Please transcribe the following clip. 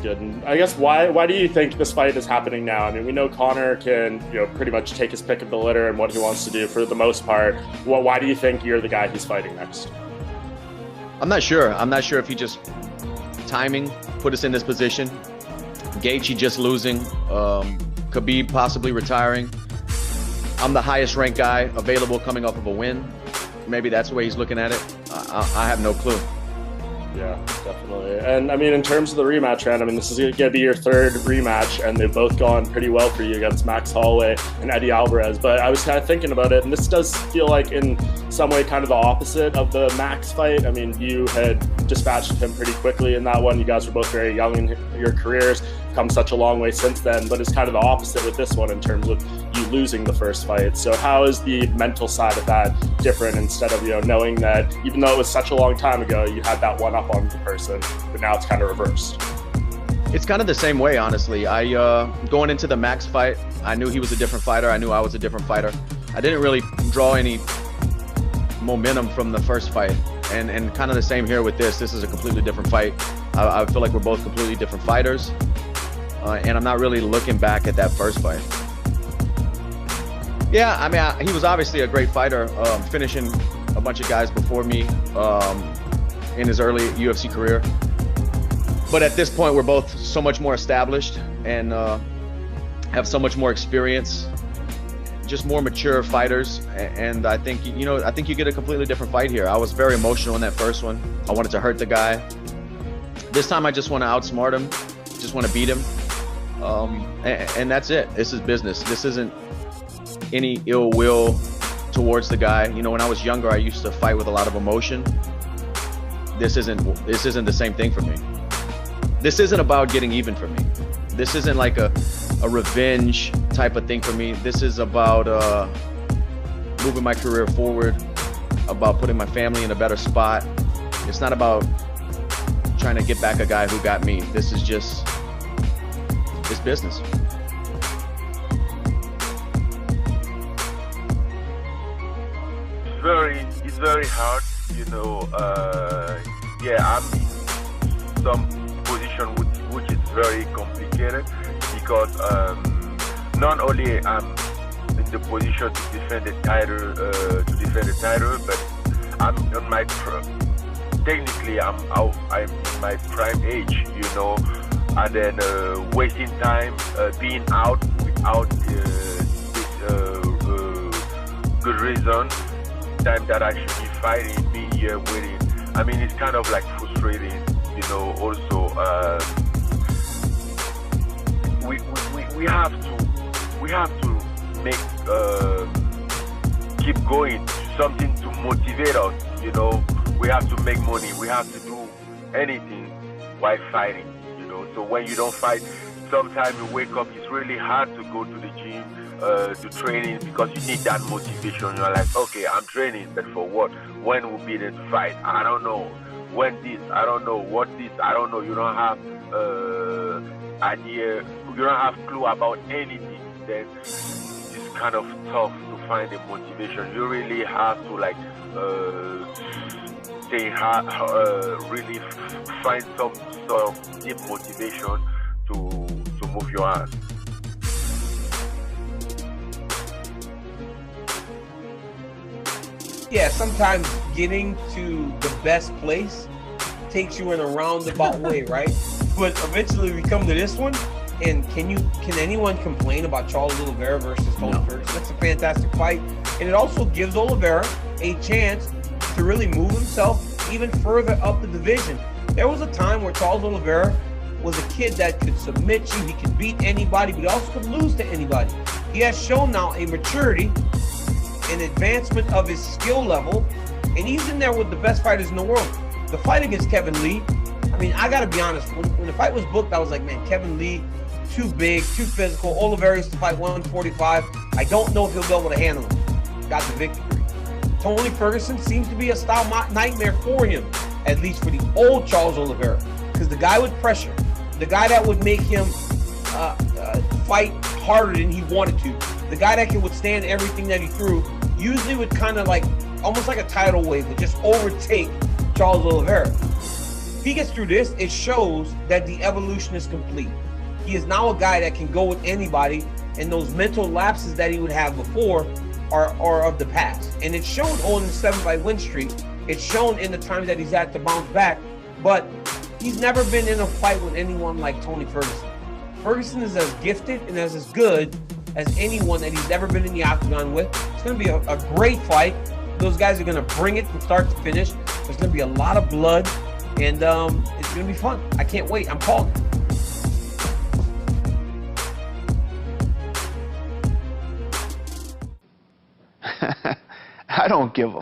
good. And I guess why do you think this fight is happening now? I mean, we know Conor can, pretty much take his pick of the litter and what he wants to do for the most part. Well, why do you think you're the guy he's fighting next? I'm not sure. I'm not sure if he just timing put us in this position. Gaethje just losing, Khabib possibly retiring. I'm the highest ranked guy available coming off of a win. Maybe that's the way he's looking at it. I have no clue. Yeah, definitely. And I mean, in terms of the rematch, man, I mean, this is going to be your third rematch, and they've both gone pretty well for you against Max Holloway and Eddie Alvarez. But I was kind of thinking about it, and this does feel like in some way kind of the opposite of the Max fight. I mean, you had dispatched him pretty quickly in that one. You guys were both very young in your careers, come such a long way since then, but it's kind of the opposite with this one in terms of you losing the first fight. So how is the mental side of that different, instead of, knowing that even though it was such a long time ago, you had that one up on the person, but now it's kind of reversed? It's kind of the same way, honestly. Going into the Max fight, I knew he was a different fighter. I knew I was a different fighter. I didn't really draw any momentum from the first fight. And kind of the same here with this. This is a completely different fight. I feel like we're both completely different fighters. And I'm not really looking back at that first fight. Yeah, I mean, he was obviously a great fighter, finishing a bunch of guys before me in his early UFC career. But at this point, we're both so much more established and have so much more experience, just more mature fighters. And I think, I think you get a completely different fight here. I was very emotional in that first one. I wanted to hurt the guy. This time, I just want to outsmart him, just want to beat him. And that's it. This is business. This isn't any ill will towards the guy. When I was younger, I used to fight with a lot of emotion. This isn't the same thing for me. This isn't about getting even for me. This isn't like a revenge type of thing for me. This is about moving my career forward, about putting my family in a better spot. It's not about trying to get back a guy who got me. This is just, it's business. It's very hard, I'm in some position which is very complicated, because not only I'm in the position to defend the title, but I'm on my technically I'm in my prime age, and then wasting time being out without good reason. Time that I should be fighting, being here waiting. I mean, it's kind of like frustrating, also we have to make keep going, something to motivate us. We have to make money, we have to do anything while fighting, so when you don't fight, sometimes you wake up, it's really hard to go to the gym, to training, because you need that motivation. You're like, okay, I'm training, but for what? When will be the fight? I don't know. When this? I don't know. What this? I don't know. You don't have idea. You don't have clue about anything. Then it's kind of tough to find the motivation. You really have to really find some sort of deep motivation to move your hand. Yeah, sometimes getting to the best place takes you in a roundabout way, right? But eventually we come to this one, and can anyone complain about Charles Oliveira versus Tony Ferguson? That's a fantastic fight, and it also gives Oliveira a chance to really move himself even further up the division. There was a time where Charles Oliveira was a kid that could submit you, he could beat anybody, but he also could lose to anybody. He has shown now a maturity, an advancement of his skill level, and he's in there with the best fighters in the world. The fight against Kevin Lee, I mean, I gotta be honest, when the fight was booked, I was like, man, Kevin Lee, too big, too physical. Oliveira used to fight 145. I don't know if he'll be able to handle him. Got the victory. Tony Ferguson seems to be a style nightmare for him, at least for the old Charles Oliveira, because the guy would pressure, the guy that would make him fight harder than he wanted to, the guy that could withstand everything that he threw, usually would kind of like, almost like a tidal wave, would just overtake Charles Oliveira. if he gets through this, it shows that the evolution is complete. He is now a guy that can go with anybody, and those mental lapses that he would have before are of the past. And it's shown on the 7-fight win streak. It's shown in the times that he's had to bounce back, but he's never been in a fight with anyone like Tony Ferguson. Ferguson is as gifted and as good as anyone that he's ever been in the octagon with. It's going to be a great fight. Those guys are going to bring it from start to finish. There's going to be a lot of blood, and it's going to be fun. I can't wait. I'm calling. I don't give a